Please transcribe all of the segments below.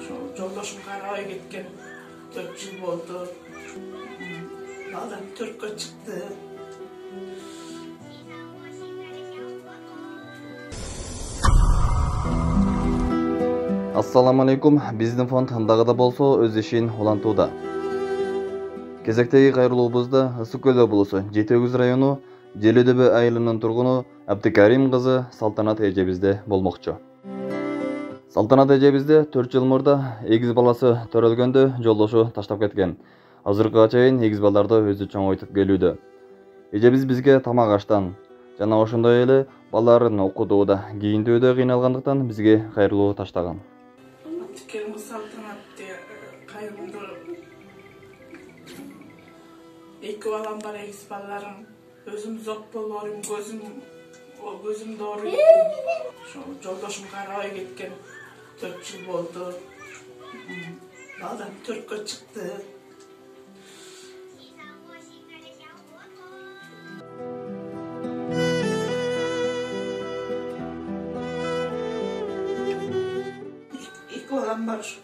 Жолдошым карабай кеткен 4 жыл болды. Балам төрткө чыкты. Assalamu alaikum. Биздин фонд андагыда болсо өз ишин улантууда. Кезектеги кайрылуубузда Ысык Көл облусу Жети-Өгүз району Желөдөбө айылынын тургуну Абдыкарим кызы Салтанат эжебизде болмокчу. Салтанат эжебизде 4 жыл мурда эгиз баласы төрөлгөндө жолдошу таштап кеткен. Азыркыга чейин эгиз балдарды өзү чоңойтуп келүүдө. Эжебиз бизге тамак аштан жана ошондой эле балдарын окутууда, кийиндөөдө кыйналгандыктан бизге кайрылуу таштаган. Abdülkerim Saltanat diye kaybımda iki balam var, ekiz balalarım. Özüm zok bolurum, gözüm doğru. Жолдошым карабай кеткен 4 жыл болды. Балам төрткө чыкты. İki balam var.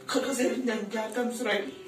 Kırgız elinden yardım süreyim.